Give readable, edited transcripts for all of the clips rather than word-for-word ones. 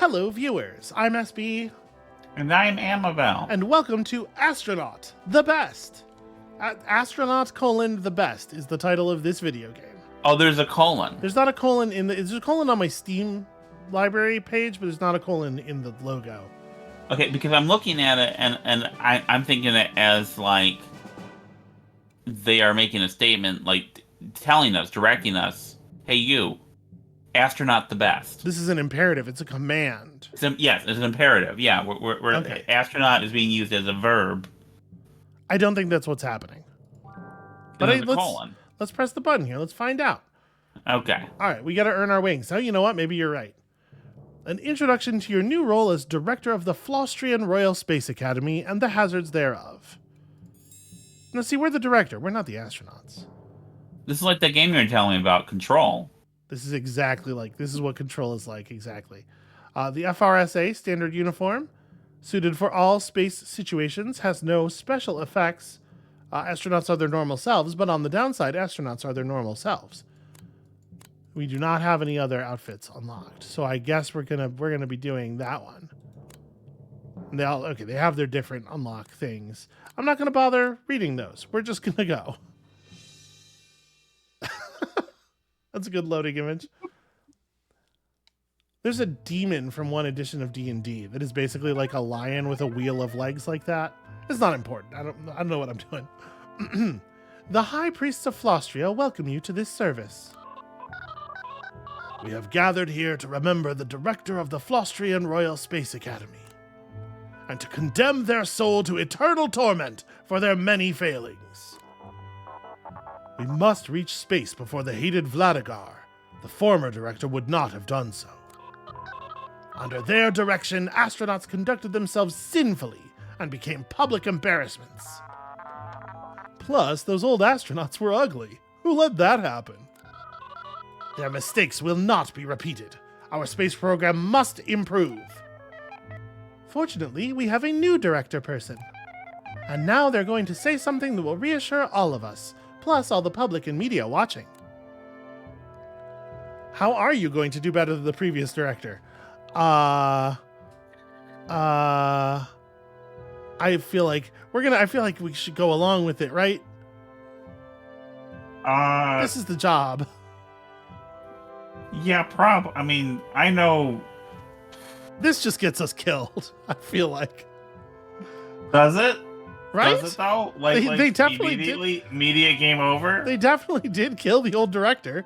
Hello, viewers. I'm SB. And I'm Amabel. And welcome to Astronaut, the best. Astronaut: the best is the title of this video game. Oh, there's a colon. There's not a colon in the... There's a colon on my Steam library page, but there's not a colon in the logo. Okay, because I'm looking at it, and I'm thinking it as, like, they are making a statement, like, telling us, directing us, hey, you, astronaut the best. This is an imperative. It's a command. Yes, it's an imperative. Yeah, we're okay. Astronaut is being used as a verb. I don't think that's what's happening. But let's press the button here. Let's find out. Okay. All right, we got to earn our wings. Oh, you know what? Maybe you're right. An introduction to your new role as Director of the Flostrian Royal Space Academy and the hazards thereof. Now, see, we're the director. We're not the astronauts. This is like that game you were telling me about, Control. This is exactly like... This is what Control is like, exactly. The FRSA standard uniform, suited for all space situations, has no special effects. Astronauts are their normal selves, but on the downside, astronauts are their normal selves. We do not have any other outfits unlocked, so I guess we're gonna be doing that one. And they have their different unlock things. I'm not gonna bother reading those. We're just gonna go. That's a good loading image. There's a demon from one edition of D&D that is basically like a lion with a wheel of legs like that. It's not important. I don't know what I'm doing. The High Priests of Flostria welcome you to this service. We have gathered here to remember the director of the Flostrian Royal Space Academy and to condemn their soul to eternal torment for their many failings. We must reach space before the hated Vladigar. The former director would not have done so. Under their direction, astronauts conducted themselves sinfully and became public embarrassments. Plus, those old astronauts were ugly. Who let that happen? Their mistakes will not be repeated. Our space program must improve. Fortunately, we have a new director person. And now they're going to say something that will reassure all of us, plus all the public and media watching. How are you going to do better than the previous director? I feel like we should go along with it, right? This is the job. Yeah, I mean, I know. This just gets us killed, I feel like. Does it? Right? Does it though? They definitely immediately did. Media game over? They definitely did kill the old director.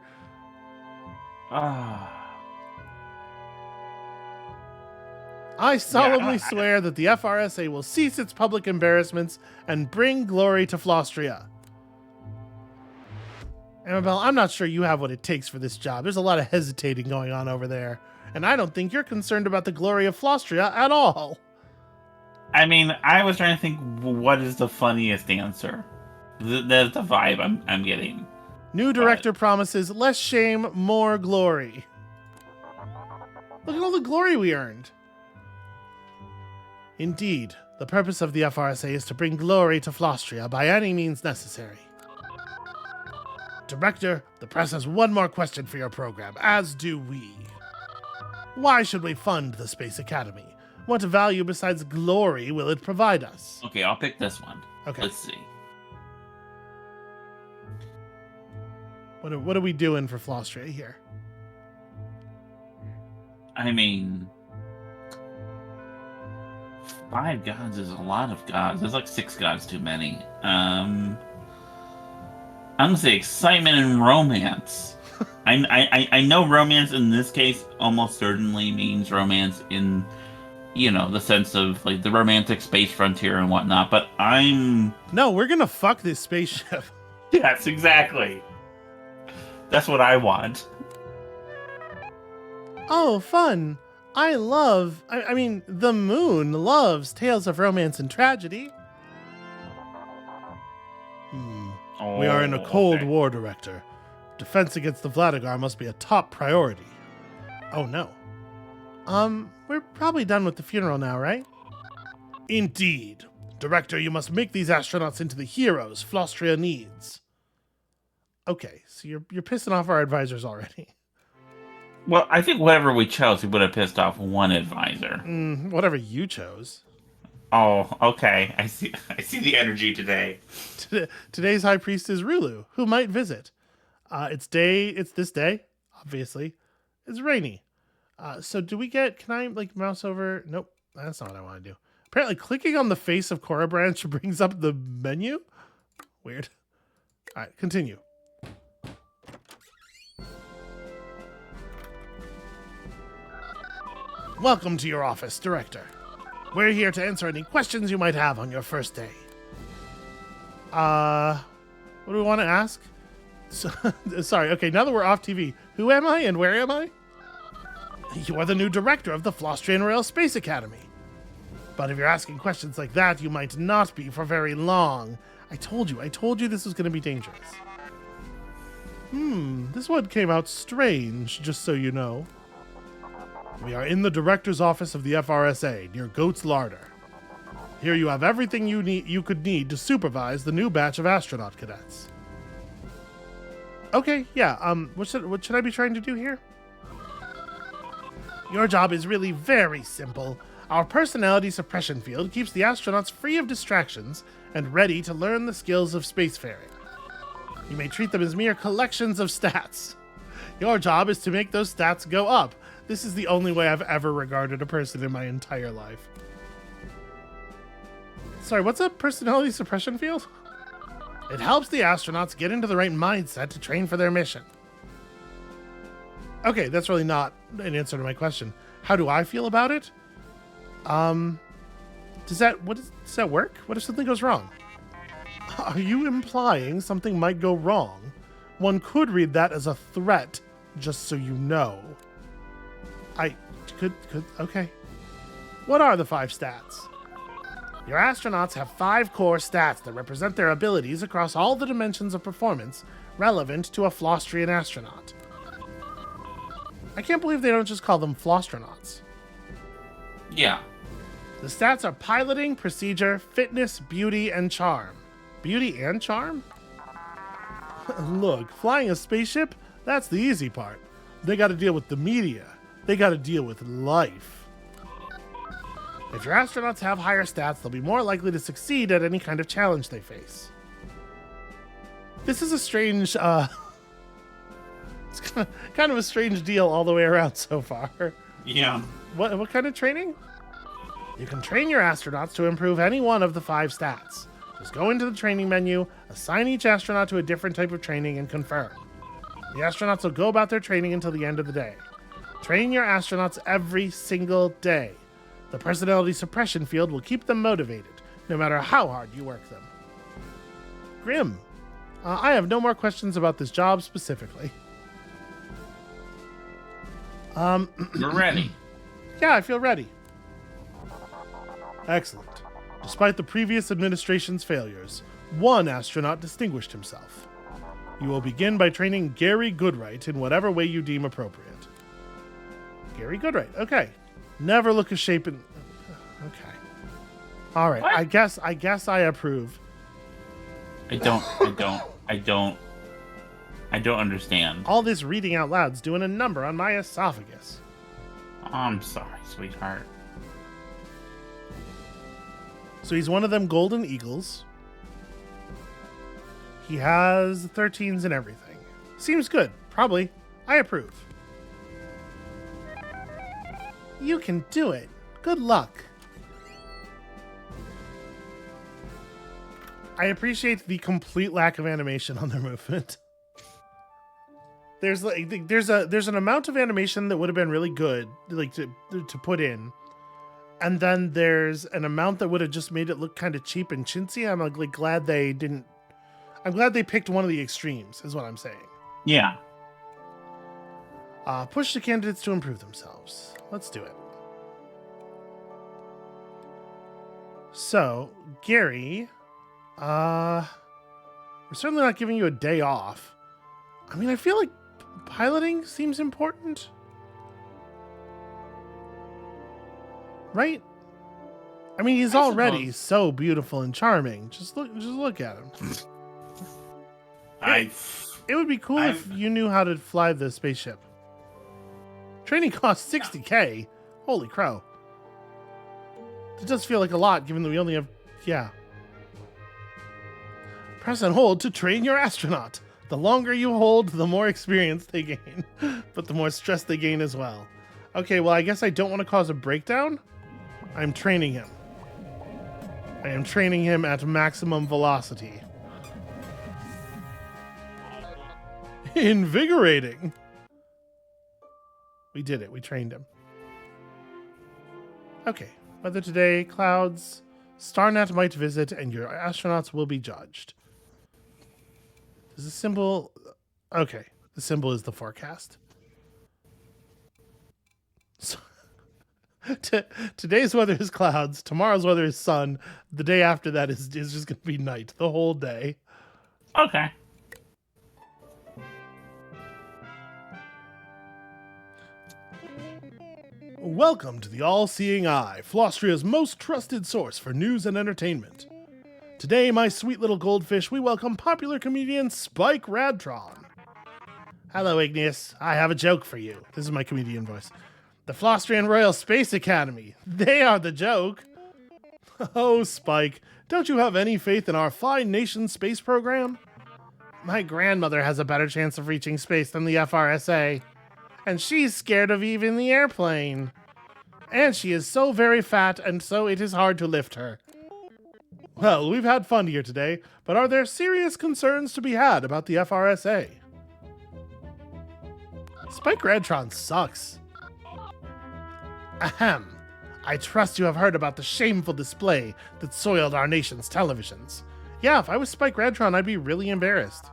I solemnly swear that the FRSA will cease its public embarrassments and bring glory to Flostria. Amabel, I'm not sure you have what it takes for this job. There's a lot of hesitating going on over there, and I don't think you're concerned about the glory of Flostria at all. I mean, I was trying to think, what is the funniest answer? That's the vibe I'm getting. New director promises less shame, more glory. Look at all the glory we earned. Indeed, the purpose of the FRSA is to bring glory to Flostria by any means necessary. Director, the press has one more question for your program, as do we. Why should we fund the Space Academy? What value besides glory will it provide us? Okay, I'll pick this one. Okay. Let's see. What are we doing for Flostria here? I mean, 5 gods is a lot of gods. There's like 6 gods too many. I'm gonna say excitement and romance. I know romance in this case almost certainly means romance in, you know, the sense of like the romantic space frontier and whatnot, but No, we're gonna fuck this spaceship. Yes, exactly. That's what I want. Oh, fun. I mean, the moon loves tales of romance and tragedy. We are in a Cold War, Director. Defense against the Vladigar must be a top priority. Oh, no. We're probably done with the funeral now, right? Indeed. Director, you must make these astronauts into the heroes Flostria needs. Okay, so you're pissing off our advisors already. Well, I think whatever we chose, we would have pissed off one advisor. Whatever you chose. Oh, okay. I see. I see the energy today. Today's high priest is Rulu, who might visit. It's this day, obviously. It's rainy. So do we get, can I like mouse over? Nope, that's not what I want to do. Apparently clicking on the face of Cora Branch brings up the menu. Weird. All right, continue. Welcome to your office, Director. We're here to answer any questions you might have on your first day. What do we want to ask? Sorry, okay, now that we're off TV, who am I and where am I? You are the new director of the Flostrian Royal Space Academy. But if you're asking questions like that, you might not be for very long. I told you this was going to be dangerous. This one came out strange, just so you know. We are in the director's office of the FRSA, near Goat's Larder. Here you have everything you could need to supervise the new batch of astronaut cadets. Okay, yeah, what should I be trying to do here? Your job is really very simple. Our personality suppression field keeps the astronauts free of distractions and ready to learn the skills of spacefaring. You may treat them as mere collections of stats. Your job is to make those stats go up. This is the only way I've ever regarded a person in my entire life. Sorry, what's a personality suppression field? It helps the astronauts get into the right mindset to train for their mission. Okay, that's really not an answer to my question. How do I feel about it? Does that work? What if something goes wrong? Are you implying something might go wrong? One could read that as a threat, just so you know. I could, okay. What are the 5 stats? Your astronauts have 5 core stats that represent their abilities across all the dimensions of performance relevant to a Flostrian astronaut. I can't believe they don't just call them Flostronauts. Yeah. The stats are piloting, procedure, fitness, beauty, and charm. Beauty and charm? Look, flying a spaceship, that's the easy part. They gotta deal with the media. They gotta deal with life. If your astronauts have higher stats, they'll be more likely to succeed at any kind of challenge they face. This is a strange, it's kind of a strange deal all the way around so far. Yeah. What kind of training? You can train your astronauts to improve any one of the 5 stats. Just go into the training menu, assign each astronaut to a different type of training, and confirm. The astronauts will go about their training until the end of the day. Train your astronauts every single day. The personality suppression field will keep them motivated, no matter how hard you work them. Grim. I have no more questions about this job specifically. You're ready. Yeah, I feel ready. Excellent. Despite the previous administration's failures, one astronaut distinguished himself. You will begin by training Gary Goodright in whatever way you deem appropriate. Gary Goodright, okay. Never look a shape in... Okay. All right, what? I guess I approve. I don't understand. All this reading out loud's doing a number on my esophagus. I'm sorry, sweetheart. So he's one of them golden eagles. He has 13s and everything. Seems good. Probably. I approve. You can do it. Good luck. I appreciate the complete lack of animation on their movement. There's an amount of animation that would have been really good, like to put in, and then there's an amount that would have just made it look kind of cheap and chintzy. I'm like glad they didn't. I'm glad they picked one of the extremes, is what I'm saying. Yeah. Push the candidates to improve themselves. Let's do it. So, Gary, we're certainly not giving you a day off. I mean, I feel like piloting seems important. Right? I mean, he's already so beautiful and charming. Just look at him. It would be cool if you knew how to fly the spaceship. Training costs 60K. Holy crow. It does feel like a lot, given that we only have... Yeah. Press and hold to train your astronaut. The longer you hold, the more experience they gain. But the more stress they gain as well. Okay, well, I guess I don't want to cause a breakdown. I'm training him. I am training him at maximum velocity. Invigorating. We did it. We trained him. Okay. Weather today, clouds. Starnet might visit, and your astronauts will be judged. Is the symbol... Okay. The symbol is the forecast. So, today's weather is clouds. Tomorrow's weather is sun. The day after that is just going to be night. The whole day. Okay. Welcome to the All-Seeing Eye, Flostria's most trusted source for news and entertainment. Today, my sweet little goldfish, we welcome popular comedian Spike Radtron. Hello, Igneous. I have a joke for you. This is my comedian voice. The Flostrian Royal Space Academy. They are the joke. Oh, Spike, don't you have any faith in our fine nation's space program? My grandmother has a better chance of reaching space than the FRSA. And she's scared of even the airplane. And she is so very fat, and so it is hard to lift her. Well, we've had fun here today, but are there serious concerns to be had about the FRSA? Spike Radtron sucks. Ahem. I trust you have heard about the shameful display that soiled our nation's televisions. Yeah, if I was Spike Radtron, I'd be really embarrassed.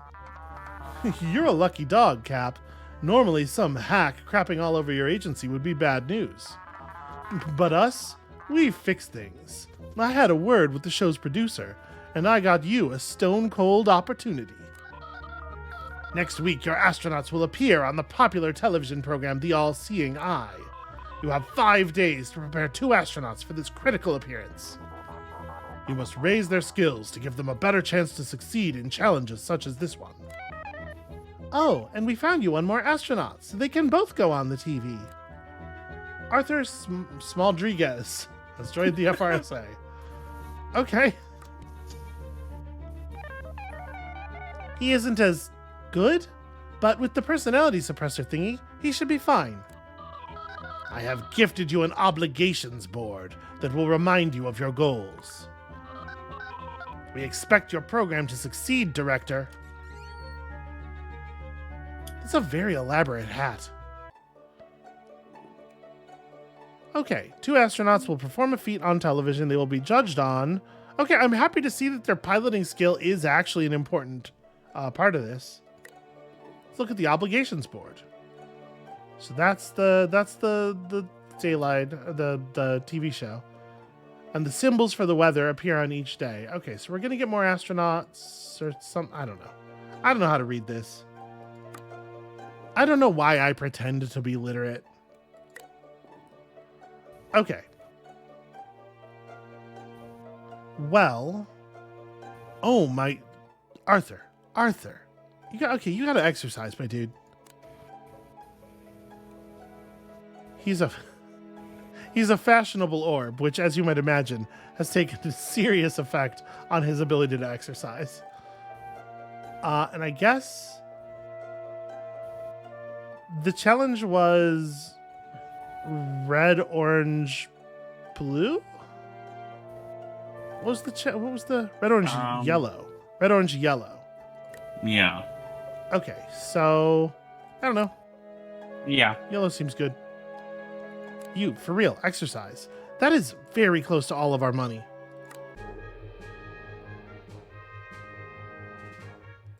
You're a lucky dog, Cap. Normally, some hack crapping all over your agency would be bad news. But us, we fix things. I had a word with the show's producer, and I got you a stone-cold opportunity. Next week, your astronauts will appear on the popular television program The All-Seeing Eye. You have 5 days to prepare 2 astronauts for this critical appearance. You must raise their skills to give them a better chance to succeed in challenges such as this one. Oh, and we found you one more astronaut, so they can both go on the TV. Arthur Smaldriguez has joined the FRSA. Okay. He isn't as good, but with the personality suppressor thingy, he should be fine. I have gifted you an obligations board that will remind you of your goals. We expect your program to succeed, Director. It's a very elaborate hat. Okay, 2 astronauts will perform a feat on television they will be judged on. Okay, I'm happy to see that their piloting skill is actually an important part of this. Let's look at the obligations board. So that's the daylight, the TV show. And the symbols for the weather appear on each day. Okay, so we're gonna get more astronauts or some, I don't know. I don't know how to read this. I don't know why I pretend to be literate. Okay. Well. Oh my. Arthur. You gotta exercise, my dude. He's a fashionable orb, which, as you might imagine, has taken a serious effect on his ability to exercise. And I guess the challenge was red, orange, blue? What was the red, orange, yellow? Red, orange, yellow. Yeah. Okay, so I don't know. Yeah. Yellow seems good. You, for real, exercise. That is very close to all of our money.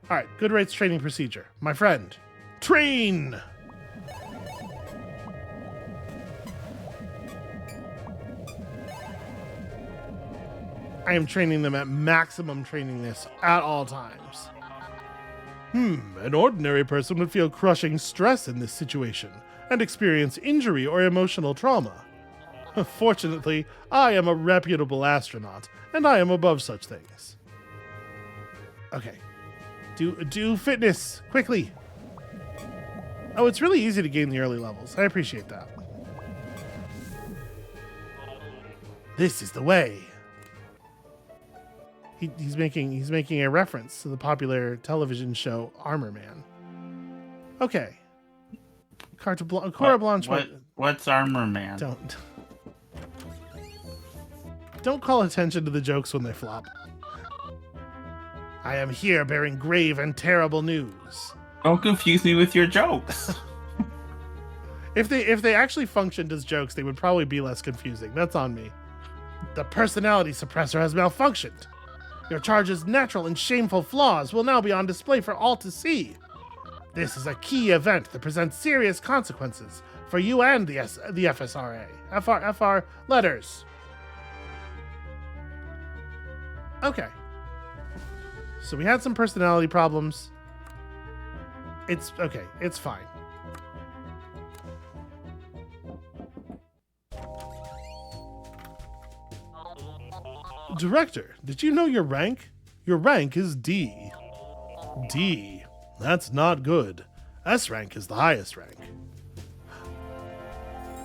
All right, good rates training procedure. My friend, train! I am training them at maximum trainingness at all times. An ordinary person would feel crushing stress in this situation and experience injury or emotional trauma. Fortunately, I am a reputable astronaut, and I am above such things. Okay. Do fitness, quickly. Oh, it's really easy to gain the early levels. I appreciate that. This is the way. He's making a reference to the popular television show Armor Man. Okay. Cora Blanche. What's Armor Man? Don't call attention to the jokes when they flop. I am here bearing grave and terrible news. Don't confuse me with your jokes. If they actually functioned as jokes, they would probably be less confusing. That's on me. The personality suppressor has malfunctioned. Your charge's natural and shameful flaws will now be on display for all to see. This is a key event that presents serious consequences for you and the FSRA. FR letters. Okay. So we had some personality problems. It's okay. It's fine. Director, did you know your rank? Your rank is D. D. That's not good. S rank is the highest rank.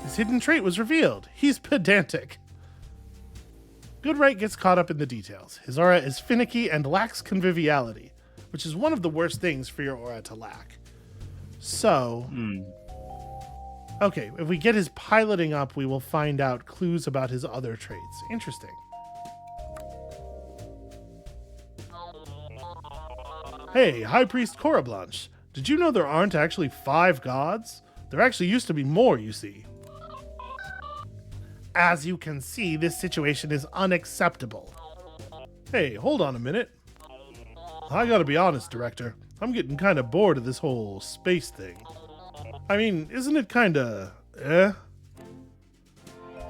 His hidden trait was revealed. He's pedantic. Goodright gets caught up in the details. His aura is finicky and lacks conviviality, which is one of the worst things for your aura to lack. So, okay, if we get his piloting up, we will find out clues about his other traits. Interesting. Hey, High Priest Cora Blanche, did you know there aren't actually 5 gods? There actually used to be more, you see. As you can see, this situation is unacceptable. Hey, hold on a minute. I gotta be honest, Director. I'm getting kinda bored of this whole space thing. I mean, isn't it kinda, eh?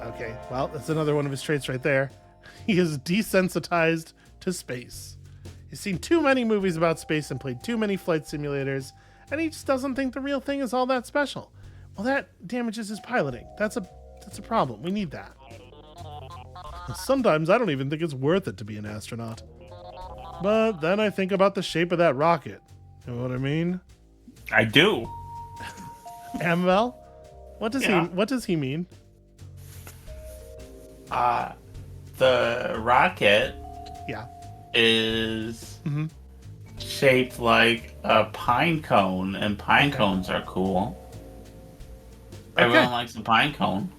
Okay, well, that's another one of his traits right there. He is desensitized to space. He's seen too many movies about space and played too many flight simulators, and he just doesn't think the real thing is all that special. Well, that damages his piloting. That's a problem. We need that. Sometimes I don't even think it's worth it to be an astronaut. But then I think about the shape of that rocket. You know what I mean? I do. Amabel? What does he mean? The rocket is shaped like a pine cone, and pine cones are cool. Everyone likes a pine cone.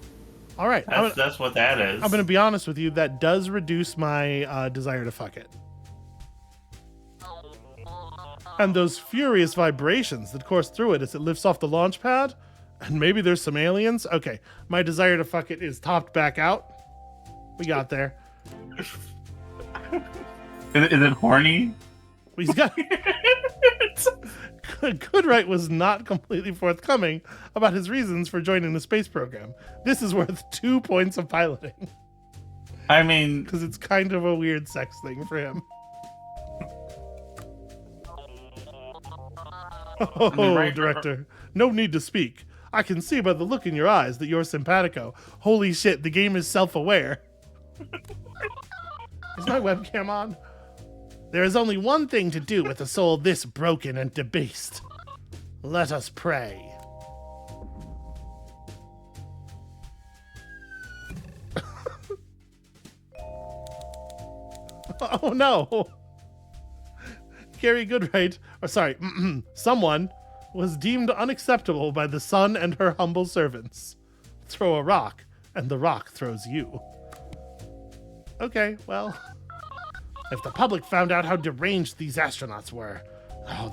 All right. That's what that is. I'm going to be honest with you. That does reduce my desire to fuck it. And those furious vibrations that course through it as it lifts off the launch pad. And maybe there's some aliens. Okay. My desire to fuck it is topped back out. We got there. Is it horny? He's got... Goodright was not completely forthcoming about his reasons for joining the space program. This is worth 2 points of piloting. I mean... Because it's kind of a weird sex thing for him. Oh, Director. No need to speak. I can see by the look in your eyes that you're simpatico. Holy shit, the game is self-aware. Is my webcam on? There is only one thing to do with a soul this broken and debased. Let us pray. Oh no! Gary Goodright, someone was deemed unacceptable by the sun and her humble servants. Throw a rock, and the rock throws you. Okay, well... If the public found out how deranged these astronauts were,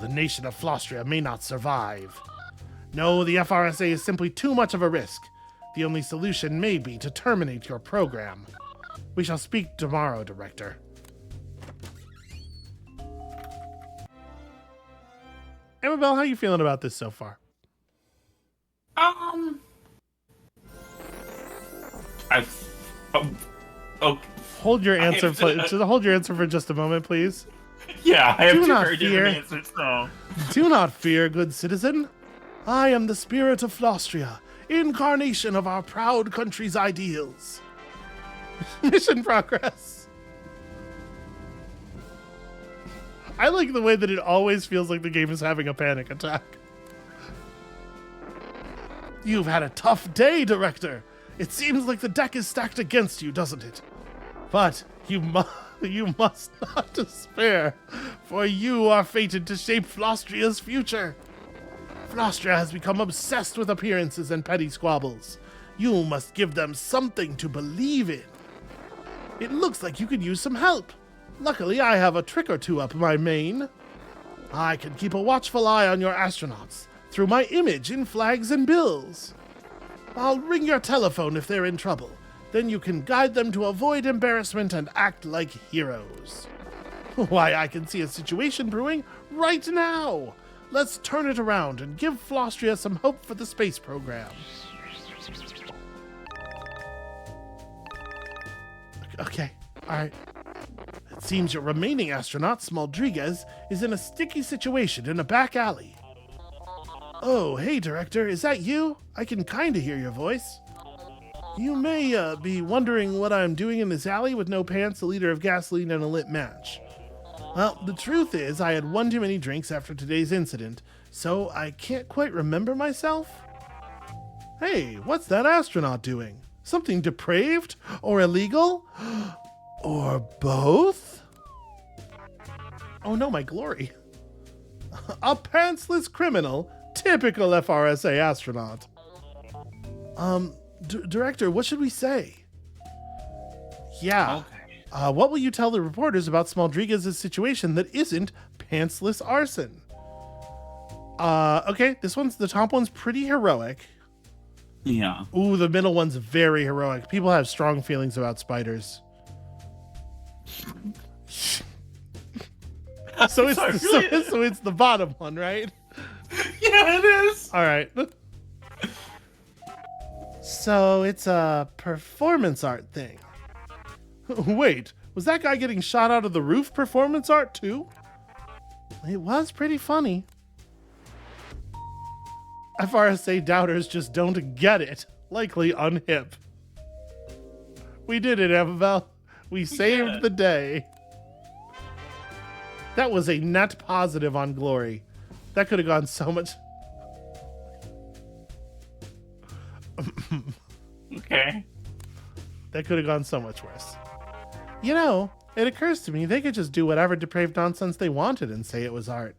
the nation of Flostria may not survive. No, the FRSA is simply too much of a risk. The only solution may be to terminate your program. We shall speak tomorrow, Director. Amabel, how are you feeling about this so far? Hold your answer for just a moment, please. Yeah, I have two very different answers, though. Do not fear, good citizen. I am the spirit of Flostria, incarnation of our proud country's ideals. Mission progress. I like the way that it always feels like the game is having a panic attack. You've had a tough day, Director. It seems like the deck is stacked against you, doesn't it? But you must not despair, for you are fated to shape Flostria's future. Flostria has become obsessed with appearances and petty squabbles. You must give them something to believe in. It looks like you could use some help. Luckily, I have a trick or two up my main. I can keep a watchful eye on your astronauts through my image in flags and bills. I'll ring your telephone if they're in trouble. Then you can guide them to avoid embarrassment and act like heroes. Why, I can see a situation brewing right now. Let's turn it around and give Flostria some hope for the space program. Okay, all right. It seems your remaining astronaut, Smaldriguez, is in a sticky situation in a back alley. Oh, hey, Director, is that you? I can kinda hear your voice. You may be wondering what I'm doing in this alley with no pants, a liter of gasoline, and a lit match. Well, the truth is I had one too many drinks after today's incident, so I can't quite remember myself. Hey, what's that astronaut doing? Something depraved? Or illegal? Or both? Oh no, my glory. A pantsless criminal? Typical FRSA astronaut. Director, what should we say? Yeah. Okay. What will you tell the reporters about Smaldriguez's situation that isn't pantsless arson? Okay, the top one's pretty heroic. Yeah. Ooh, the middle one's very heroic. People have strong feelings about spiders. So it's the bottom one, right? Yeah, it is. All right. So it's a performance art thing. Wait, was that guy getting shot out of the roof performance art too? It was pretty funny. FRSA doubters just don't get it. Likely unhip. We did it, Amabel. We saved the day. That was a net positive on Glory. That could have gone so much. Okay. That could have gone so much worse. You know, it occurs to me they could just do whatever depraved nonsense they wanted and say it was art.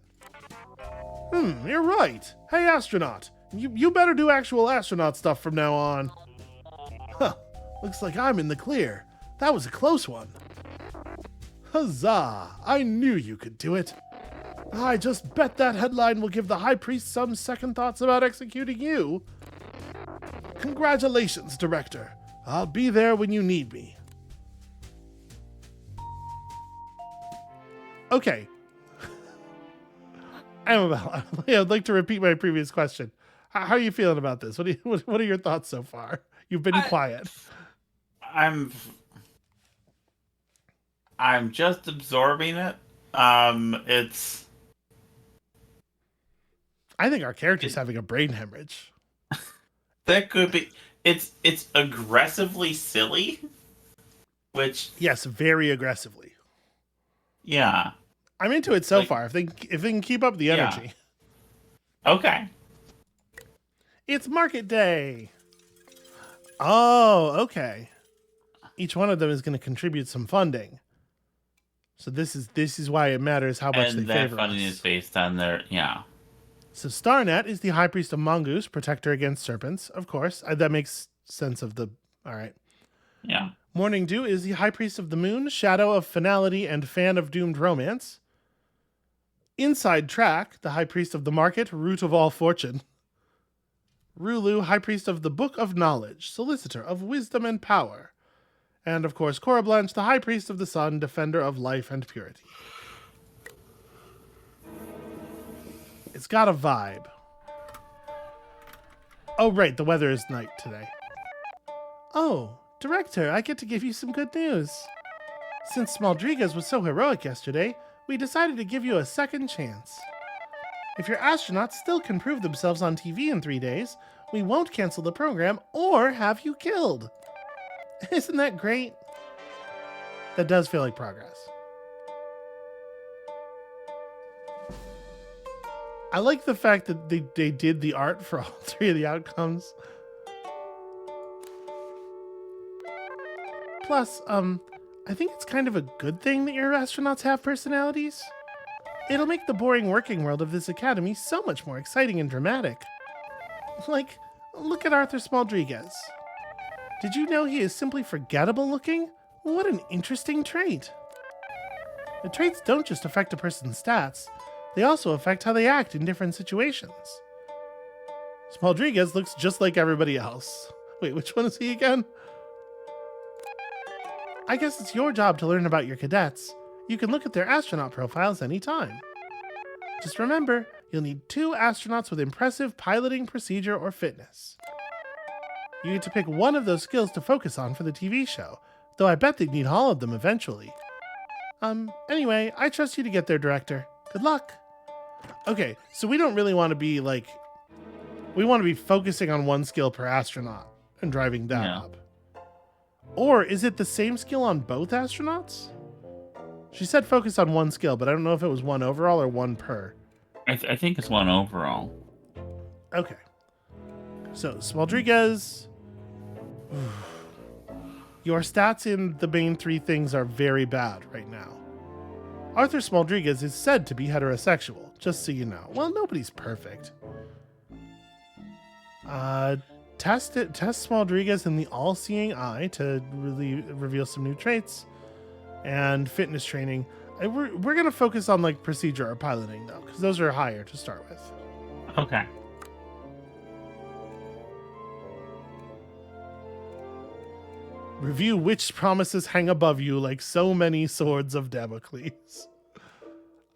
You're right. Hey, astronaut. You better do actual astronaut stuff from now on. Huh. Looks like I'm in the clear. That was a close one. Huzzah! I knew you could do it. I just bet that headline will give the High Priest some second thoughts about executing you. Congratulations, Director. I'll be there when you need me. Okay. Amabel, I'd like to repeat my previous question. How are you feeling about this? What are your thoughts so far? You've been quiet. I'm just absorbing it. It's. I think our character's having a brain hemorrhage. That could be. It's aggressively silly, which. Yes, very aggressively. Yeah. I'm into it so far. If they can keep up the energy. Yeah. Okay. It's market day. Oh, okay. Each one of them is going to contribute some funding. So this is why it matters how much they favor us. And that funding is based on their So Starnet is the High Priest of Mongoose, protector against serpents, of course. That makes sense of the... All right. Yeah. Morning Dew is the High Priest of the Moon, shadow of finality and fan of doomed romance. Inside Track, the High Priest of the Market, root of all fortune. Rulu, High Priest of the Book of Knowledge, solicitor of wisdom and power. And, of course, Cora Blanche, the High Priest of the Sun, defender of life and purity. It's got a vibe. Oh, right, the weather is night today. Oh, Director, I get to give you some good news. Since Smaldriguez was so heroic yesterday, we decided to give you a second chance. If your astronauts still can prove themselves on TV in 3 days, we won't cancel the program or have you killed. Isn't that great? That does feel like progress. I like the fact that they did the art for all three of the outcomes. Plus, I think it's kind of a good thing that your astronauts have personalities. It'll make the boring working world of this academy so much more exciting and dramatic. Like, look at Arthur Smaldriguez. Did you know he is simply forgettable looking? What an interesting trait. The traits don't just affect a person's stats, they also affect how they act in different situations. Smaldriguez looks just like everybody else. Wait, which one is he again? I guess it's your job to learn about your cadets. You can look at their astronaut profiles anytime. Just remember, you'll need 2 astronauts with impressive piloting, procedure, or fitness. You get to pick one of those skills to focus on for the TV show, though I bet they'd need all of them eventually. Anyway, I trust you to get there, Director. Good luck. Okay, so we don't really want to be like... We want to be focusing on one skill per astronaut and driving that up. Or is it the same skill on both astronauts? She said focus on one skill, but I don't know if it was one overall or one per. I think it's one overall. Okay. So, Smaldriguez. Your stats in the main 3 things are very bad right now. Arthur Smaldriguez is said to be heterosexual, just so you know. Well, nobody's perfect. Test Smaldriguez in the all-seeing eye to really reveal some new traits. And fitness training. We're going to focus on like procedure or piloting though, because those are higher to start with. Okay. Review which promises hang above you like so many swords of Damocles.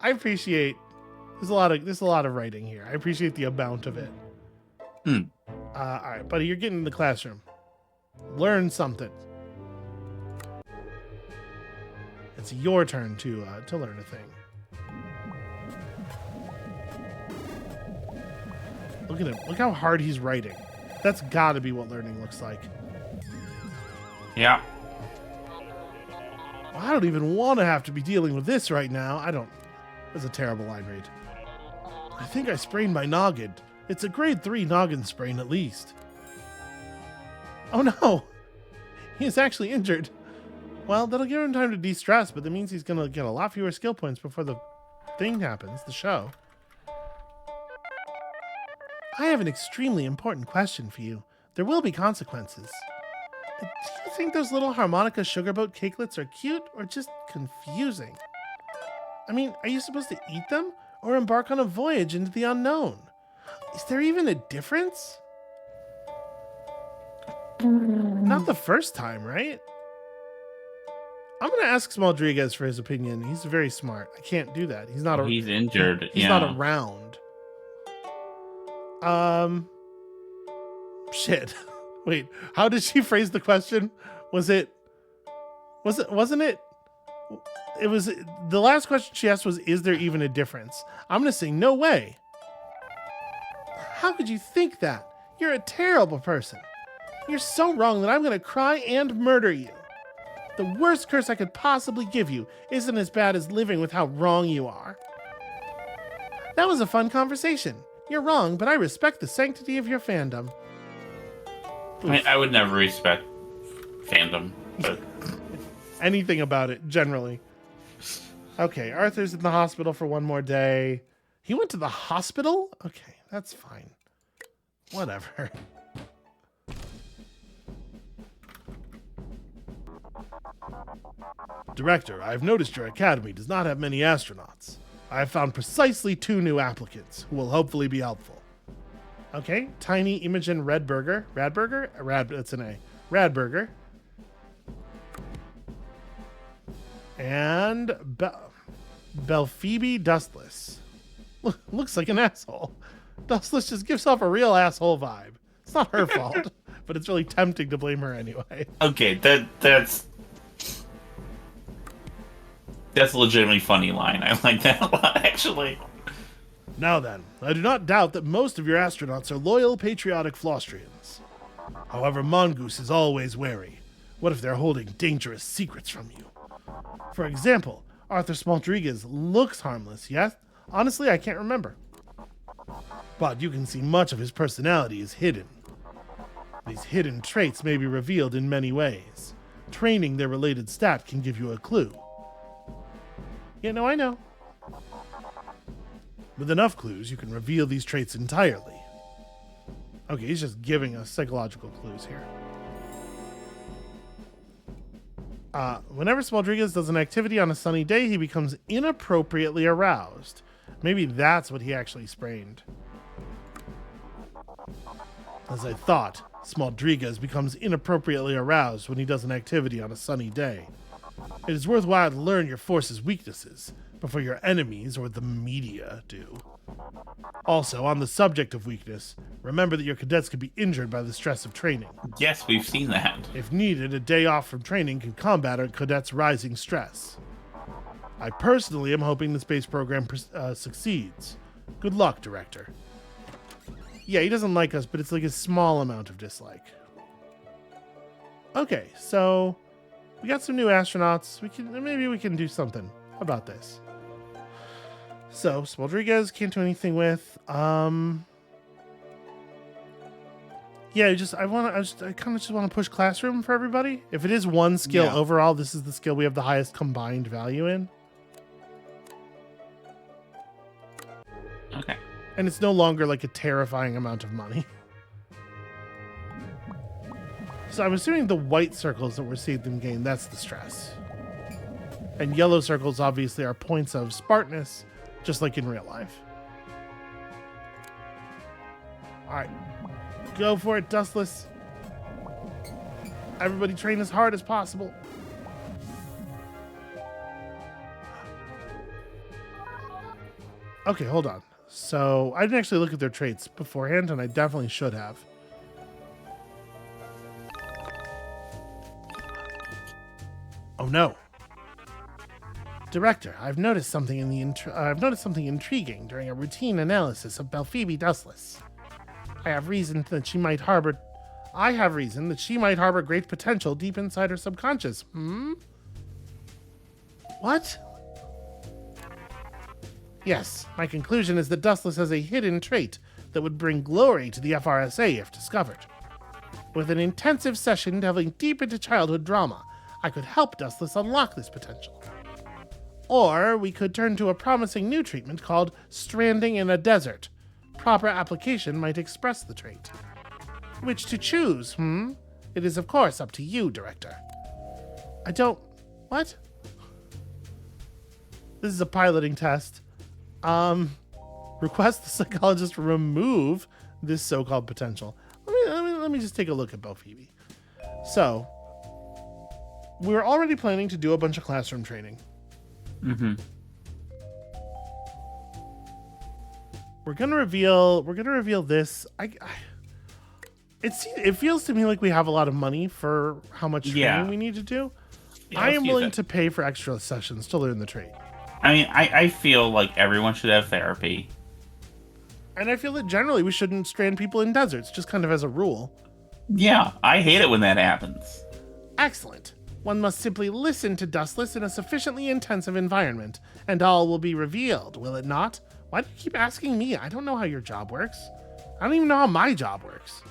I appreciate there's a lot of writing here. I appreciate the amount of it. All right, buddy, you're getting in the classroom. Learn something. It's your turn to learn a thing. Look at him. Look how hard he's writing. That's got to be what learning looks like. Yeah. I don't even want to have to be dealing with this right now. That's a terrible line read. I think I sprained my noggin. It's a grade 3 noggin sprain at least. Oh no! He is actually injured. Well, that'll give him time to de-stress, but that means he's going to get a lot fewer skill points before the thing happens, the show. I have an extremely important question for you. There will be consequences. Do you think those little harmonica sugarboat cakelets are cute or just confusing? I mean, are you supposed to eat them or embark on a voyage into the unknown? Is there even a difference? Not the first time, right? I'm going to ask Smaldriguez for his opinion. He's very smart. I can't do that. He's not. He's injured. He's not around. Shit. Wait. How did she phrase the question? Wasn't it? It was the last question she asked was, "Is there even a difference?" I'm going to say, "No way." How could you think that? You're a terrible person. You're so wrong that I'm going to cry and murder you. The worst curse I could possibly give you isn't as bad as living with how wrong you are. That was a fun conversation. You're wrong, but I respect the sanctity of your fandom. I would never respect fandom, but anything about it, generally. Okay, Arthur's in the hospital for one more day. He went to the hospital? Okay, that's fine. Whatever. Director, I've noticed your academy does not have many astronauts. I have found precisely 2 new applicants who will hopefully be helpful. Okay, Tiny Imogen Radberger. That's an A. Radberger. And Belphoebe Dustless. Looks like an asshole. Dustless just gives off a real asshole vibe. It's not her fault, but it's really tempting to blame her anyway. Okay, that's a legitimately funny line. I like that a lot, actually. Now then, I do not doubt that most of your astronauts are loyal, patriotic Flostrians. However, Mongoose is always wary. What if they're holding dangerous secrets from you? For example, Arthur Smaldriguez looks harmless, yes? Honestly, I can't remember. But you can see much of his personality is hidden. These hidden traits may be revealed in many ways. Training their related stat can give you a clue. Yeah, no, I know. With enough clues, you can reveal these traits entirely. Okay, he's just giving us psychological clues here. Whenever Smaldrigas does an activity on a sunny day, he becomes inappropriately aroused. Maybe that's what he actually sprained. As I thought, Smaldrigas becomes inappropriately aroused when he does an activity on a sunny day. It is worthwhile to learn your force's weaknesses before your enemies or the media do. Also, on the subject of weakness, remember that your cadets could be injured by the stress of training. Yes, we've seen that. If needed, a day off from training can combat a cadet's rising stress. I personally am hoping the space program succeeds. Good luck, Director. Yeah, he doesn't like us, but it's like a small amount of dislike. Okay, so we got some new astronauts. Maybe we can do something about this. So, Smaldrigas can't do anything with. Yeah, I kind of just want to push classroom for everybody. If it is one skill overall, this is the skill we have the highest combined value in. Okay. And it's no longer like a terrifying amount of money. So I'm assuming the white circles that we're seeing them gain, that's the stress. And yellow circles obviously are points of smartness, just like in real life. Alright. Go for it, Dustless. Everybody train as hard as possible. Okay, hold on. So, I didn't actually look at their traits beforehand, and I definitely should have. Oh no. Director, I've noticed something intriguing during a routine analysis of Belphoebe Dustless. I have reason that she might harbor great potential deep inside her subconscious. What? Yes, my conclusion is that Dustless has a hidden trait that would bring glory to the FRSA if discovered. With an intensive session delving deep into childhood drama, I could help Dustless unlock this potential. Or we could turn to a promising new treatment called stranding in a desert. Proper application might express the trait. Which to choose, It is of course up to you, Director. What? This is a piloting test. Request the psychologist remove this so-called potential. Let me just take a look at Belphoebe. So, we're already planning to do a bunch of classroom training. Mm-hmm. We're gonna reveal this. It feels to me like we have a lot of money for how much training we need to do. Yeah, I am willing to pay for extra sessions to learn the trait. I mean, I feel like everyone should have therapy. And I feel that generally we shouldn't strand people in deserts, just kind of as a rule. Yeah, I hate it when that happens. Excellent. One must simply listen to Dustless in a sufficiently intensive environment, and all will be revealed, will it not? Why do you keep asking me? I don't know how your job works. I don't even know how my job works.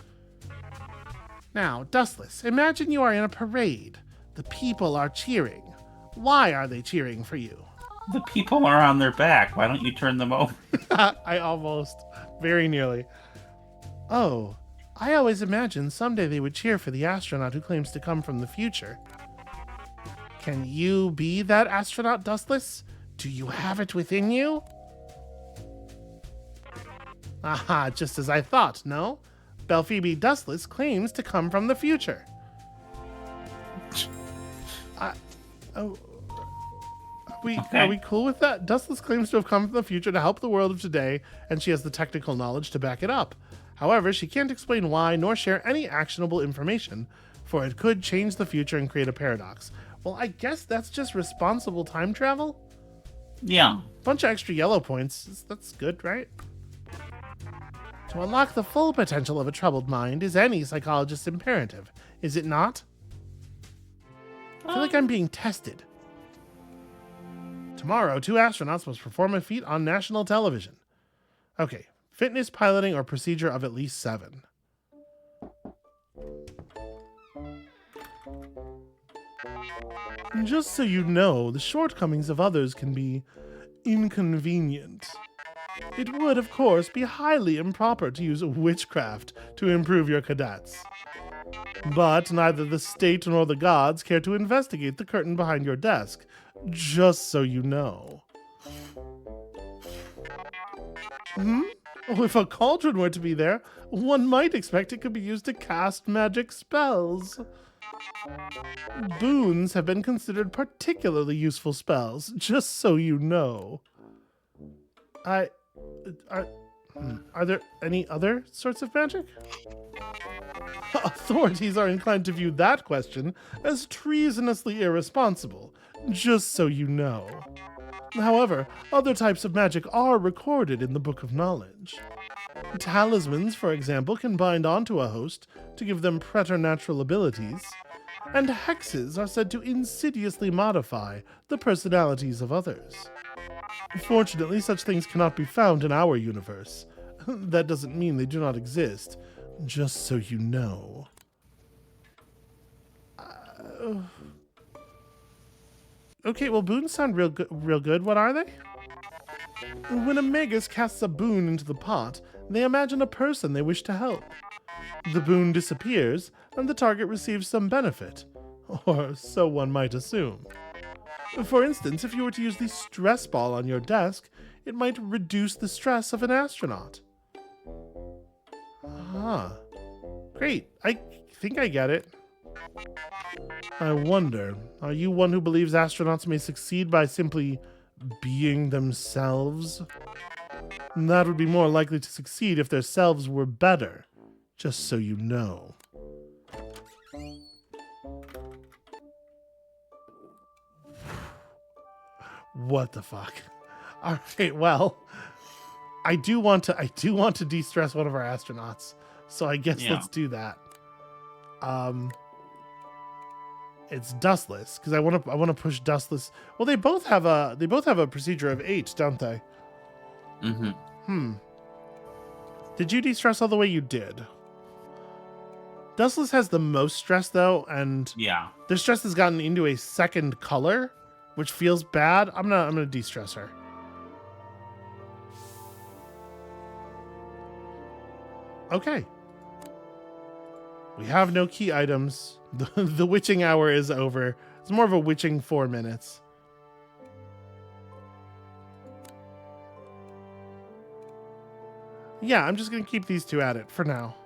Now, Dustless, imagine you are in a parade. The people are cheering. Why are they cheering for you? The people are on their back. Why don't you turn them over? I almost. Very nearly. Oh, I always imagined someday they would cheer for the astronaut who claims to come from the future. Can you be that astronaut, Dustless? Do you have it within you? Aha, just as I thought, no? Belphoebe Dustless claims to come from the future. Are we cool with that? Dustless claims to have come from the future to help the world of today, and she has the technical knowledge to back it up. However, she can't explain why nor share any actionable information, for it could change the future and create a paradox. Well, I guess that's just responsible time travel? Yeah. Bunch of extra yellow points. That's good, right? To unlock the full potential of a troubled mind is any psychologist's imperative, is it not? I feel like I'm being tested. Tomorrow, 2 astronauts must perform a feat on national television. Okay, Fitness, piloting, or procedure of at least 7. Just so you know, the shortcomings of others can be inconvenient. It would, of course, be highly improper to use witchcraft to improve your cadets. But neither the state nor the gods care to investigate the curtain behind your desk, just so you know. Oh, if a cauldron were to be there, one might expect it could be used to cast magic spells. Boons have been considered particularly useful spells, just so you know. Are there any other sorts of magic? Authorities are inclined to view that question as treasonously irresponsible, just so you know. However, other types of magic are recorded in the Book of Knowledge. Talismans, for example, can bind onto a host to give them preternatural abilities, and hexes are said to insidiously modify the personalities of others. Fortunately, such things cannot be found in our universe. That doesn't mean they do not exist, just so you know. Okay, well, boons sound real good. What are they? When a magus casts a boon into the pot, they imagine a person they wish to help. The boon disappears, and the target receives some benefit. Or so one might assume. For instance, if you were to use the stress ball on your desk, it might reduce the stress of an astronaut. Ah, great. I think I get it. I wonder, are you one who believes astronauts may succeed by simply being themselves? That would be more likely to succeed if their selves were better, just so you know. What the fuck? All right, well, I do want to de-stress one of our astronauts, so I guess let's do that. It's dustless because I want to push dustless. Well, they both have a procedure of 8, don't they? Mm-hmm. Did you de-stress all the way you did? Dustless has the most stress though, and their stress has gotten into a second color, which feels bad. I'm gonna de-stress her. Okay. We have no key items. The witching hour is over. It's more of a witching 4 minutes. Yeah, I'm just going to keep these two at it for now.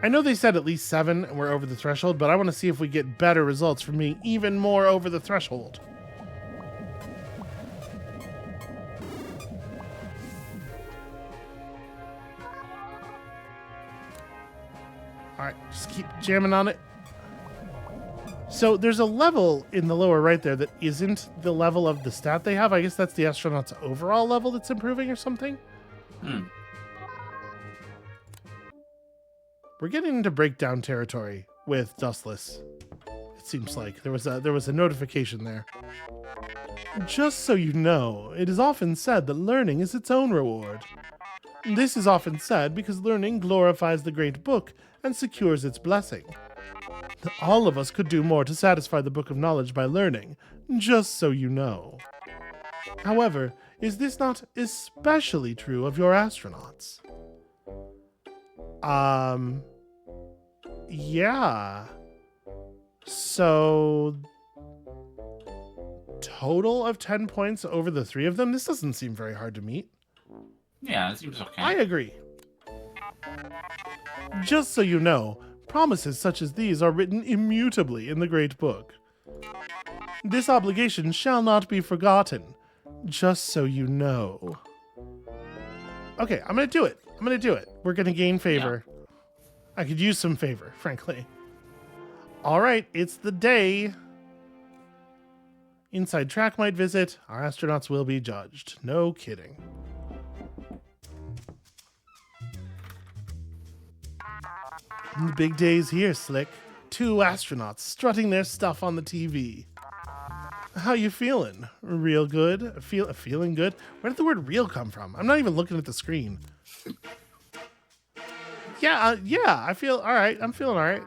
I know they said at least 7 and we're over the threshold, but I want to see if we get better results from being even more over the threshold. Alright, just keep jamming on it. So there's a level in the lower right there that isn't the level of the stat they have. I guess that's the astronaut's overall level that's improving or something. We're getting into breakdown territory with Dustless. It seems like there was a notification there. Just so you know, it is often said that learning is its own reward. This is often said because learning glorifies the great book and secures its blessing. All of us could do more to satisfy the Book of Knowledge by learning, just so you know. However, is this not especially true of your astronauts? Yeah. So, total of 10 points over the 3 of them? This doesn't seem very hard to meet. Yeah, it seems okay. I agree. Just so you know, promises such as these are written immutably in the Great Book. This obligation shall not be forgotten, just so you know. Okay, I'm gonna do it. We're gonna gain favor. Yeah. I could use some favor, frankly. All right, it's the day. Inside Track might visit. Our astronauts will be judged. No kidding. The big day's here, Slick. 2 astronauts strutting their stuff on the TV. How you feeling? Real good? Feeling good? Where did the word real come from? I'm not even looking at the screen. Yeah, I feel all right. I'm feeling all right.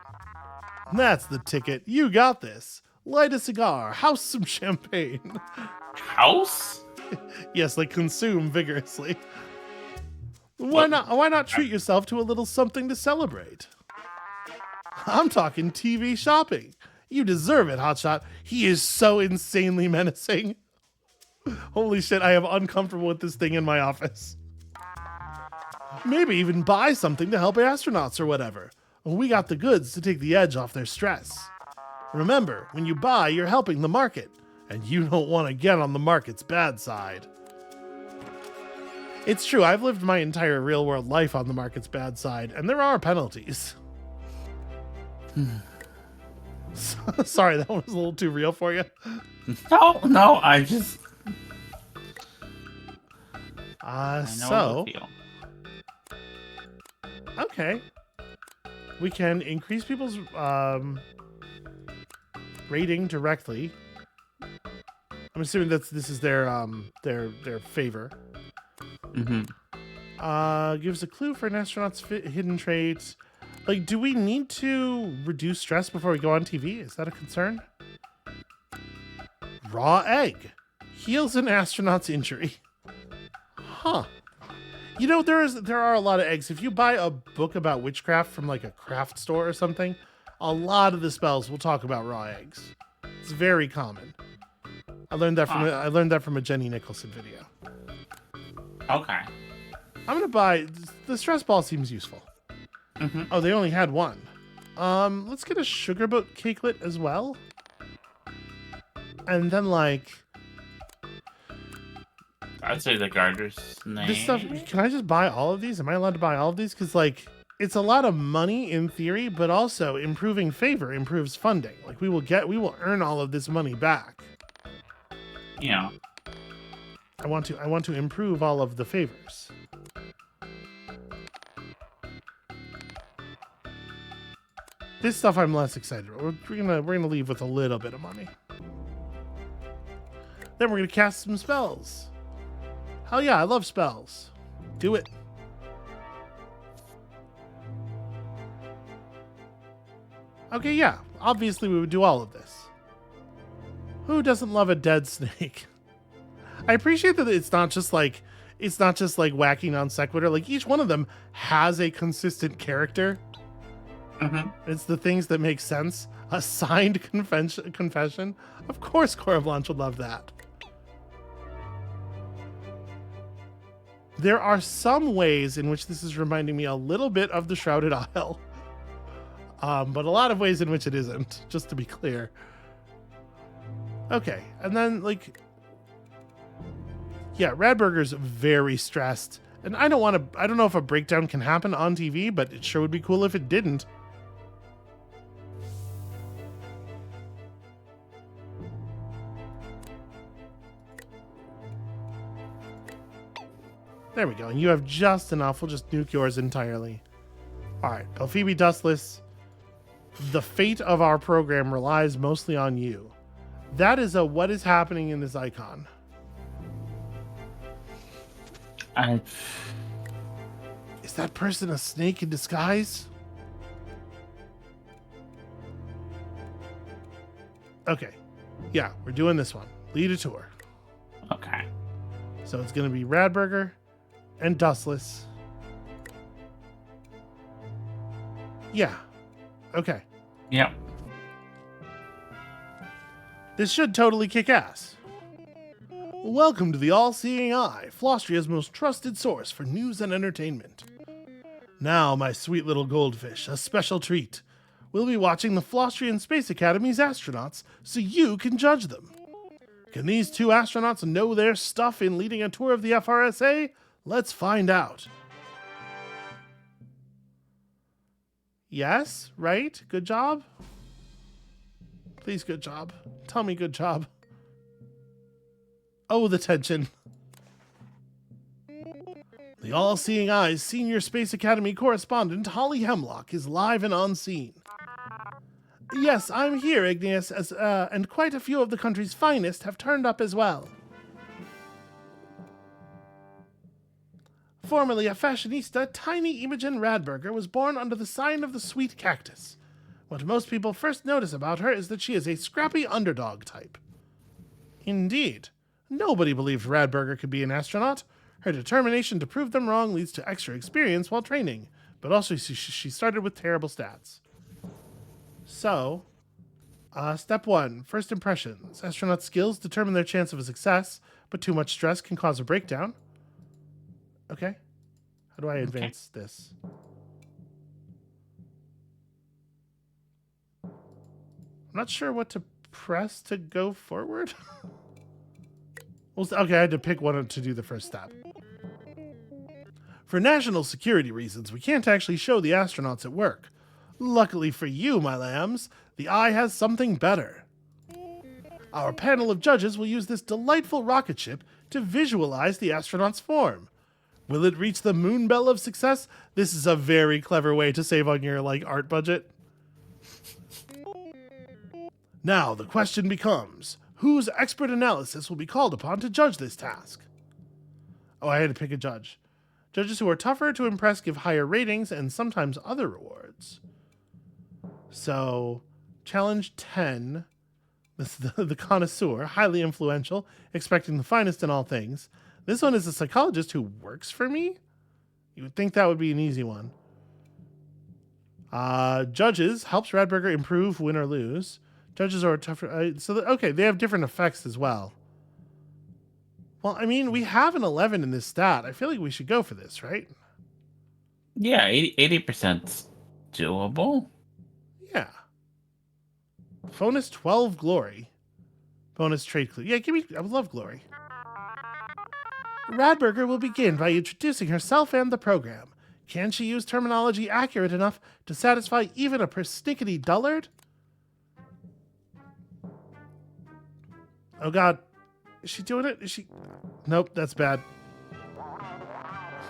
That's the ticket. You got this. Light a cigar. House some champagne. House? Yes, like consume vigorously. What? Why not treat yourself to a little something to celebrate? I'm talking TV shopping. You deserve it, Hotshot. He is so insanely menacing. Holy shit, I am uncomfortable with this thing in my office. Maybe even buy something to help astronauts or whatever. We got the goods to take the edge off their stress. Remember, when you buy, you're helping the market, and you don't want to get on the market's bad side. It's true, I've lived my entire real-world life on the market's bad side, and there are penalties. Sorry, that one was a little too real for you. No, I just... So... Okay. We can increase people's rating directly. I'm assuming this is their favor. Mm-hmm. Gives a clue for an astronaut's hidden traits. Like, do we need to reduce stress before we go on TV? Is that a concern? Raw egg heals an astronaut's injury. Huh. You know, there are a lot of eggs. If you buy a book about witchcraft from like a craft store or something, a lot of the spells will talk about raw eggs. It's very common. I learned that from a Jenny Nicholson video. Okay. I'm gonna buy the stress ball. Seems useful. Mm-hmm. Oh, they only had one. Let's get a sugar boat cakelet as well. And then like, I'd say the garter's name. this stuff. Can I just buy all of these? Am I allowed to buy all of these? Because like, it's a lot of money in theory, but also improving favor improves funding. Like we will earn all of this money back. Yeah. I want to improve all of the favors. This stuff I'm less excited about. We're gonna leave with a little bit of money. Then we're gonna cast some spells. Hell yeah, I love spells. Do it. Okay, yeah. Obviously we would do all of this. Who doesn't love a dead snake? I appreciate that it's not just like wacky non sequitur. Like each one of them has a consistent character. Mm-hmm. It's the things that make sense. A signed confession. Of course, Cora Blanche would love that. There are some ways in which this is reminding me a little bit of the Shrouded Isle. But a lot of ways in which it isn't, just to be clear. Okay, and then, like... Yeah, Radburger's very stressed. And I don't know if a breakdown can happen on TV, but it sure would be cool if it didn't. There we go. And you have just enough. We'll just nuke yours entirely. All right. Belphoebe Dustless. The fate of our program relies mostly on you. That is a what is happening in this icon. Is that person a snake in disguise? Okay. Yeah, we're doing this one. Lead a tour. Okay. So it's going to be Radburger and Dustless. Yeah. Okay. Yep. This should totally kick ass. Welcome to the All-Seeing Eye, Flostria's most trusted source for news and entertainment. Now, my sweet little goldfish, a special treat. We'll be watching the Flostrian Space Academy's astronauts so you can judge them. Can these two astronauts know their stuff in leading a tour of the FRSA? Let's find out. Yes, right? Good job? Please, good job. Tell me good job. Oh, the tension. The All-Seeing Eye's Senior Space Academy correspondent, Holly Hemlock, is live and on scene. Yes, I'm here, Igneous, and quite a few of the country's finest have turned up as well. Formerly a fashionista, tiny Imogen Radberger was born under the sign of the sweet cactus. What most people first notice about her is that she is a scrappy underdog type. Indeed. Nobody believed Radberger could be an astronaut. Her determination to prove them wrong leads to extra experience while training, but also she started with terrible stats. So, step 1, first impressions. Astronaut skills determine their chance of a success, but too much stress can cause a breakdown. Okay. How do I advance this? I'm not sure what to press to go forward. Well, okay, I had to pick one to do the first step. For national security reasons, we can't actually show the astronauts at work. Luckily for you, my lambs, the eye has something better. Our panel of judges will use this delightful rocket ship to visualize the astronaut's form. Will it reach the moon bell of success? This is a very clever way to save on your art budget. Now the question becomes, whose expert analysis will be called upon to judge this task? Oh, I had to pick a judge. Judges who are tougher to impress give higher ratings and sometimes other rewards. So, challenge 10. This is the connoisseur, highly influential, expecting the finest in all things. This one is a psychologist who works for me? You would think that would be an easy one. Judges helps Radberger improve, win or lose. Judges are tougher. Okay, they have different effects as well. Well, I mean, we have an 11 in this stat. I feel like we should go for this, right? Yeah, 80%'s doable. Yeah. Bonus 12 glory. Bonus trade clue. Yeah, I would love glory. Radberger will begin by introducing herself and the program. Can she use terminology accurate enough to satisfy even a persnickety dullard? Oh god. Is she doing it? Is she... Nope, that's bad.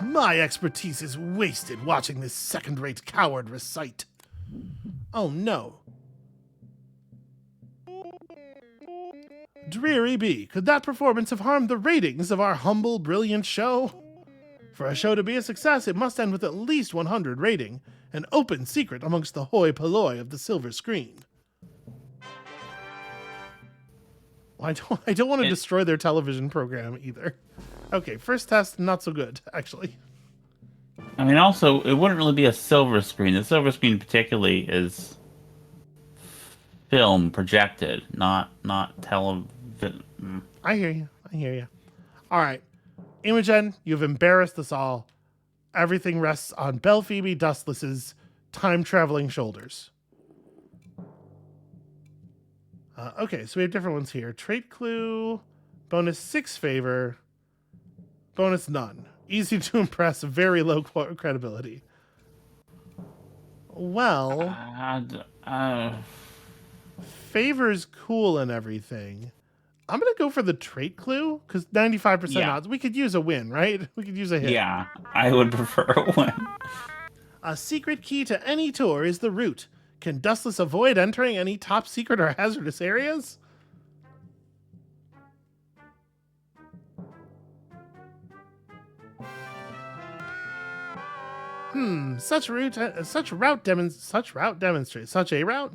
My expertise is wasted watching this second-rate coward recite. Oh no. Dreary B, could that performance have harmed the ratings of our humble, brilliant show? For a show to be a success, it must end with at least 100 rating, an open secret amongst the hoi polloi of the silver screen. I don't want to destroy their television program either. Okay, first test, not so good, actually. I mean, also, it wouldn't really be a silver screen. The silver screen particularly is film projected, not television. I hear you. All right. Imogen, you've embarrassed us all. Everything rests on Belphoebe Dustless's time-traveling shoulders. Okay, so we have different ones here. Trait clue, bonus 6 favor, bonus none. Easy to impress, very low credibility. Well, favor's cool and everything. I'm going to go for the trait clue, because 95% odds. We could use a win, right? We could use a hit. Yeah, I would prefer a win. A secret key to any tour is the route. Can Dustless avoid entering any top secret or hazardous areas? Such a route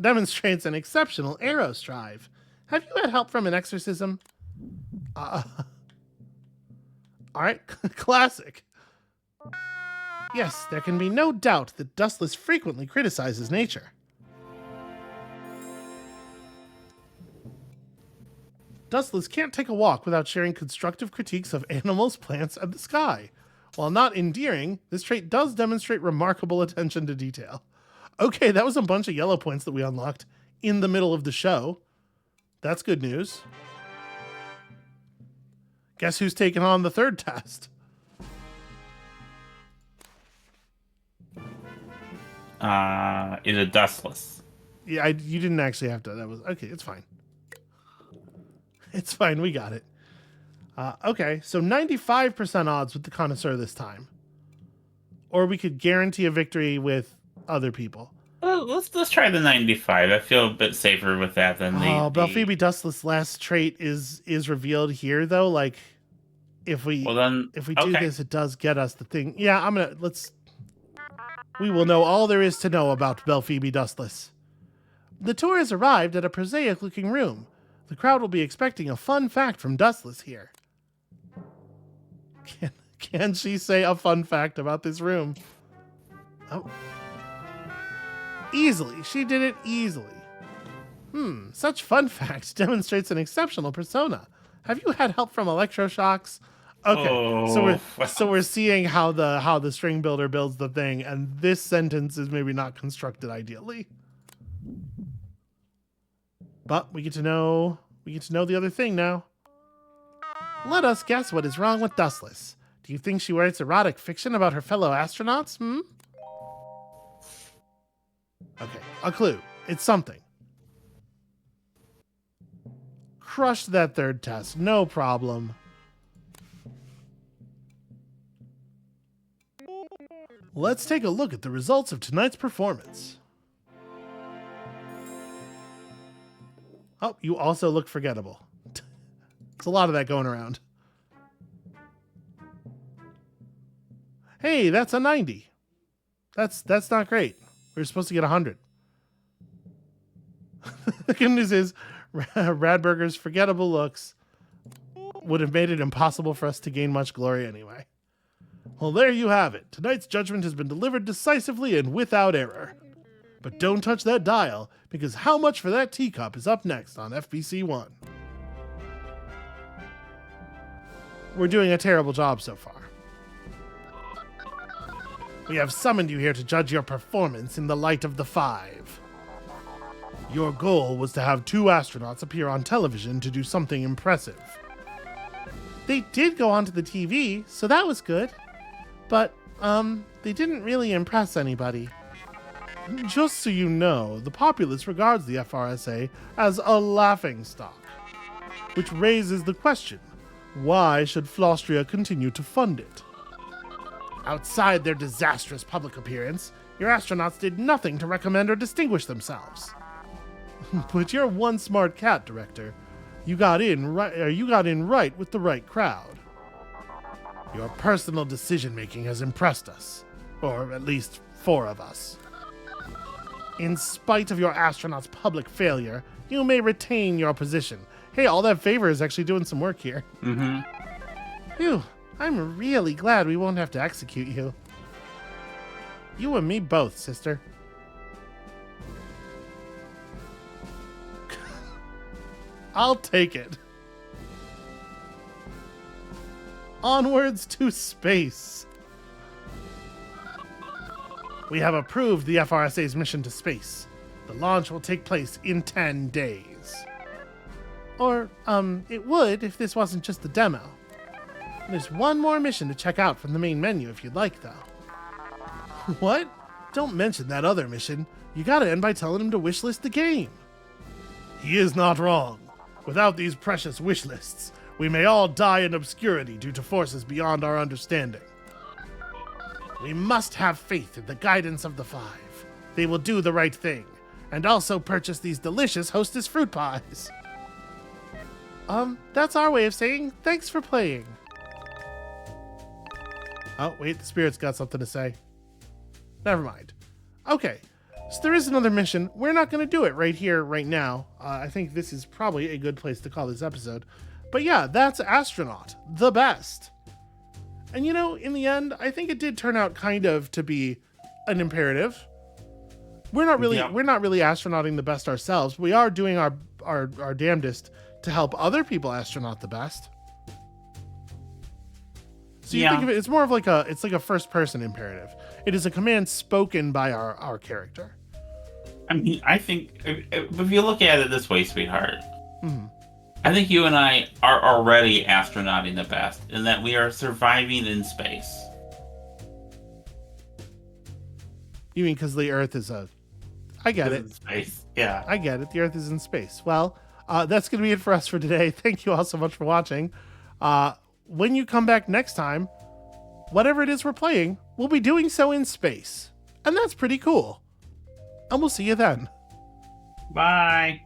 demonstrates an exceptional aero strive. Have you had help from an exorcism? All right, classic. Yes, there can be no doubt that Dustless frequently criticizes nature. Dustless can't take a walk without sharing constructive critiques of animals, plants, and the sky. While not endearing, this trait does demonstrate remarkable attention to detail. Okay, that was a bunch of yellow points that we unlocked in the middle of the show. That's good news. Guess who's taking on the third test? Is it Dustless? Yeah, you didn't actually have to. That was okay. It's fine. It's fine. We got it. Okay, so 95% odds with the connoisseur this time. Or we could guarantee a victory with other people. Let's try the 95. I feel a bit safer with that than Oh, the. Belphoebe Dustless' last trait is revealed here though. Like if Well we then, do okay. this, it does get us the thing. Yeah, we will know all there is to know about Belphoebe Dustless. The tour has arrived at a prosaic looking room. The crowd will be expecting a fun fact from Dustless here. Can she say a fun fact about this room? Oh. Easily. She did it easily. Such fun fact demonstrates an exceptional persona. Have you had help from electroshocks? Okay, Oh, so we're seeing how the string builder builds the thing, and this sentence is maybe not constructed ideally. But we get to know the other thing now. Let us guess what is wrong with Dustless. Do you think she writes erotic fiction about her fellow astronauts? Okay, a clue. It's something. Crushed that third test, no problem. Let's take a look at the results of tonight's performance. Oh, you also look forgettable. There's a lot of that going around. Hey, that's a 90. That's not great. We were supposed to get 100. The good news is Radberger's forgettable looks would have made it impossible for us to gain much glory anyway. Well, there you have it. Tonight's judgment has been delivered decisively and without error. But don't touch that dial, because How Much for That Teacup is up next on FBC 1. We're doing a terrible job so far. We have summoned you here to judge your performance in the light of the 5. Your goal was to have 2 astronauts appear on television to do something impressive. They did go onto the TV, so that was good. But, they didn't really impress anybody. Just so you know, the populace regards the FRSA as a laughingstock, which raises the question, why should Flostria continue to fund it? Outside their disastrous public appearance, your astronauts did nothing to recommend or distinguish themselves. But you're one smart cat, Director. You got in right with the right crowd. Your personal decision-making has impressed us, or at least 4 of us. In spite of your astronauts' public failure, you may retain your position. Hey, all that favor is actually doing some work here. Phew, I'm really glad we won't have to execute you. You and me both, sister. I'll take it. Onwards to space. We have approved the FRSA's mission to space. The launch will take place in 10 days. Or, it would if this wasn't just the demo. There's one more mission to check out from the main menu if you'd like, though. What? Don't mention that other mission. You gotta end by telling him to wishlist the game. He is not wrong. Without these precious wish lists, we may all die in obscurity due to forces beyond our understanding. We must have faith in the guidance of the 5. They will do the right thing, and also purchase these delicious Hostess fruit pies. That's our way of saying thanks for playing. Oh, wait, the spirit's got something to say. Never mind. Okay, so there is another mission. We're not going to do it right here, right now. I think this is probably a good place to call this episode. But yeah, that's Astronaut, the best. And you know, in the end, I think it did turn out kind of to be an imperative. We're not really astronauting the best ourselves. We are doing our damnedest to help other people astronaut the best. So you think of it, it's more of like a first person imperative. It is a command spoken by our character. I mean, I think if you look at it this way, sweetheart, I think you and I are already astronauting the best in that we are surviving in space. You mean because the Earth is I get it. Space. Yeah. I get it. The Earth is in space. Well, that's going to be it for us for today. Thank you all so much for watching. When you come back next time, whatever it is we're playing, we'll be doing so in space. And that's pretty cool. and we'll see you then. Bye.